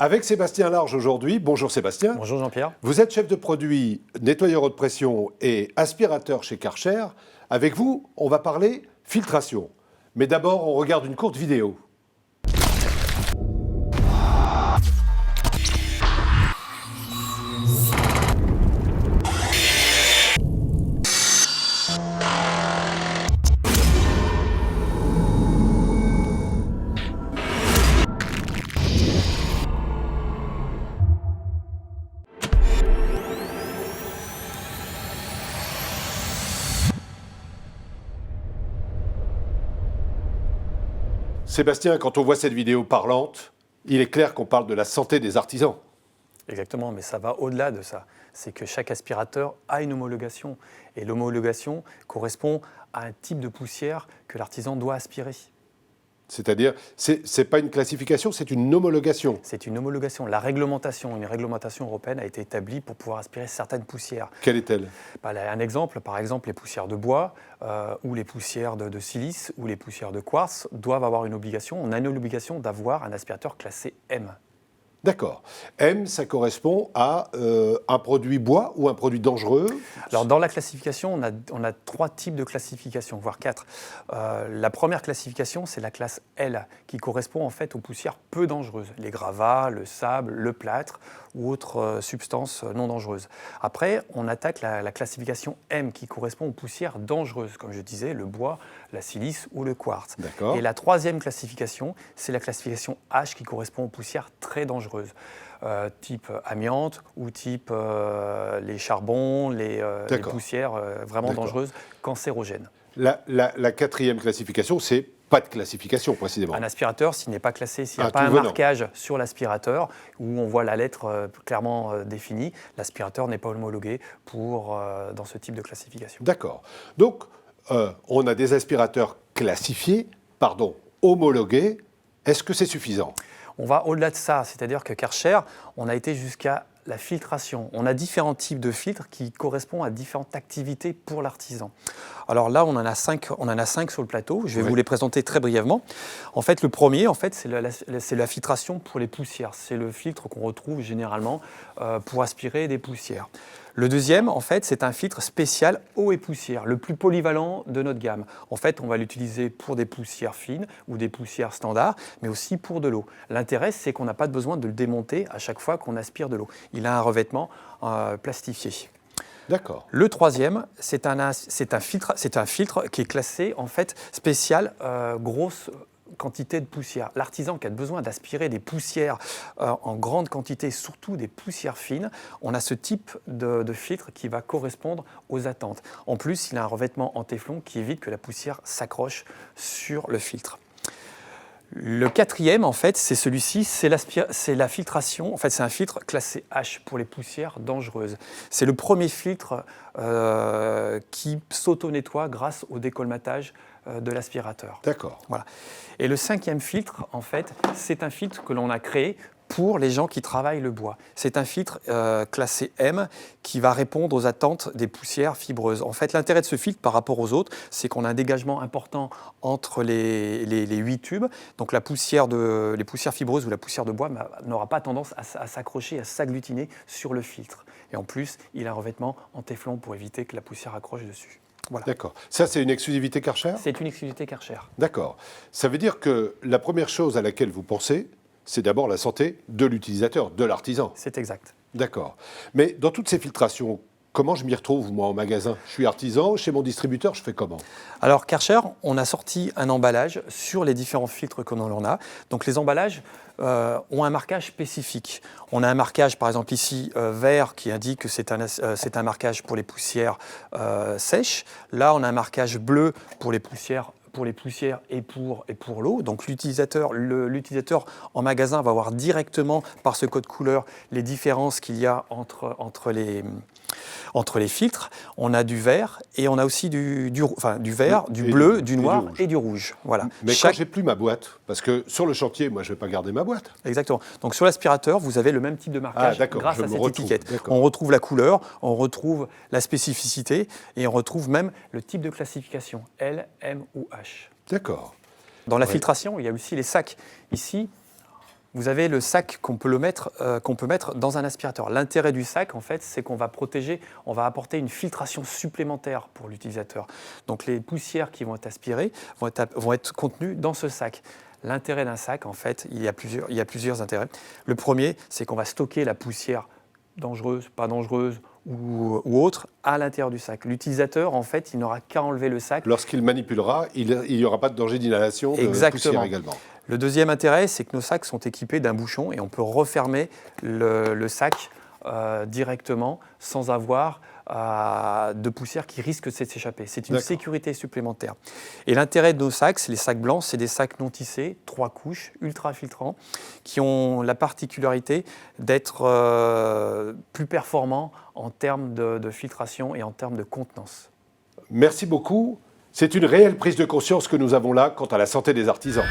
Avec Sébastien Large aujourd'hui. Bonjour Sébastien. Bonjour Jean-Pierre. Vous êtes chef de produit nettoyeur haute pression et aspirateur chez Karcher. Avec vous, on va parler filtration. Mais d'abord, on regarde une courte vidéo. Sébastien, quand on voit cette vidéo parlante, il est clair qu'on parle de la santé des artisans. Exactement, mais ça va au-delà de ça. C'est que chaque aspirateur a une homologation. Et l'homologation correspond à un type de poussière que l'artisan doit aspirer. C'est-à-dire, c'est pas une classification, c'est une homologation. C'est une homologation. La réglementation, une réglementation européenne a été établie pour pouvoir aspirer certaines poussières. Quelle est-elle ? Un exemple, par exemple, les poussières de bois ou les poussières de silice ou les poussières de quartz doivent avoir une obligation. On a une obligation d'avoir un aspirateur classé M. D'accord. M, ça correspond à un produit bois ou un produit dangereux ? Alors, dans la classification, on a 3 types de classification, voire 4. La première classification, c'est la classe L, qui correspond en fait aux poussières peu dangereuses, les gravats, le sable, le plâtre ou autres substances non dangereuses. Après, on attaque la classification M, qui correspond aux poussières dangereuses, comme je disais, le bois, la silice ou le quartz. D'accord. Et la troisième classification, c'est la classification H, qui correspond aux poussières très dangereuses. Type amiante ou type les charbons, les poussières vraiment dangereuses, cancérogènes. La quatrième classification, c'est pas de classification précisément. Un aspirateur, s'il n'est pas classé, s'il n'y a pas un marquage sur l'aspirateur où on voit la lettre clairement définie, l'aspirateur n'est pas homologué dans ce type de classification. D'accord. Donc, on a des aspirateurs homologués. Est-ce que c'est suffisant ? On va au-delà de ça, c'est-à-dire que Karcher, on a été jusqu'à la filtration. On a différents types de filtres qui correspondent à différentes activités pour l'artisan. Alors là, on en a 5 sur le plateau. Je vais vous les présenter très brièvement. En fait, le premier, c'est la filtration pour les poussières. C'est le filtre qu'on retrouve généralement pour aspirer des poussières. Le deuxième, en fait, c'est un filtre spécial eau et poussière, le plus polyvalent de notre gamme. En fait, on va l'utiliser pour des poussières fines ou des poussières standards, mais aussi pour de l'eau. L'intérêt, c'est qu'on n'a pas besoin de le démonter à chaque fois qu'on aspire de l'eau. Il a un revêtement plastifié. D'accord. Le troisième, c'est un filtre qui est classé en fait spécial grosse quantité de poussière. L'artisan qui a besoin d'aspirer des poussières en grande quantité, surtout des poussières fines, on a ce type de filtre qui va correspondre aux attentes. En plus, il a un revêtement en téflon qui évite que la poussière s'accroche sur le filtre. Le quatrième, en fait, c'est celui-ci, c'est la filtration. En fait, c'est un filtre classé H pour les poussières dangereuses. C'est le premier filtre qui s'auto-nettoie grâce au décolmatage de l'aspirateur. D'accord. Voilà. Et le cinquième filtre, en fait, c'est un filtre que l'on a créé pour les gens qui travaillent le bois. C'est un filtre classé M qui va répondre aux attentes des poussières fibreuses. En fait, l'intérêt de ce filtre par rapport aux autres, c'est qu'on a un dégagement important entre les 8 tubes. Donc les poussières fibreuses ou la poussière de bois n'aura pas tendance à s'accrocher, à s'agglutiner sur le filtre. Et en plus, il a un revêtement en téflon pour éviter que la poussière accroche dessus. Voilà. D'accord. Ça, c'est une exclusivité Karcher ? C'est une exclusivité Karcher. D'accord. Ça veut dire que la première chose à laquelle vous pensez, c'est d'abord la santé de l'utilisateur, de l'artisan. C'est exact. D'accord. Mais dans toutes ces filtrations, comment je m'y retrouve, moi, en magasin ? Je suis artisan, chez mon distributeur, je fais comment ? Alors, Karcher, on a sorti un emballage sur les différents filtres que l'on a. Donc, les emballages ont un marquage spécifique. On a un marquage, par exemple ici, vert, qui indique que c'est un marquage pour les poussières sèches. Là, on a un marquage bleu pour les poussières et pour l'eau. Donc l'utilisateur en magasin va voir directement par ce code couleur les différences qu'il y a entre les filtres. On a du vert et on a aussi du vert, du bleu, du noir et du rouge. Voilà. Mais quand j'ai plus ma boîte, parce que sur le chantier, moi je ne vais pas garder ma boîte. Exactement. Donc sur l'aspirateur, vous avez le même type de marquage grâce à cette étiquette. On retrouve la couleur, on retrouve la spécificité et on retrouve même le type de classification, L, M ou H. D'accord. Dans la filtration, il y a aussi les sacs. Ici, Vous avez le sac qu'on peut mettre dans un aspirateur. L'intérêt du sac, en fait, c'est qu'on va protéger, on va apporter une filtration supplémentaire pour l'utilisateur. Donc les poussières qui vont être aspirées vont être contenues dans ce sac. L'intérêt d'un sac, en fait, il y a plusieurs intérêts. Le premier, c'est qu'on va stocker la poussière dangereuse, pas dangereuse ou autre à l'intérieur du sac. L'utilisateur, en fait, il n'aura qu'à enlever le sac. Lorsqu'il manipulera, il n'y aura pas de danger d'inhalation de poussière également. Le deuxième intérêt, c'est que nos sacs sont équipés d'un bouchon et on peut refermer le sac directement sans avoir de poussière qui risque de s'échapper. C'est une sécurité supplémentaire. Et l'intérêt de nos sacs, c'est les sacs blancs, c'est des sacs non tissés, 3 couches, ultra filtrants, qui ont la particularité d'être plus performants en termes de filtration et en termes de contenance. Merci beaucoup. C'est une réelle prise de conscience que nous avons là quant à la santé des artisans.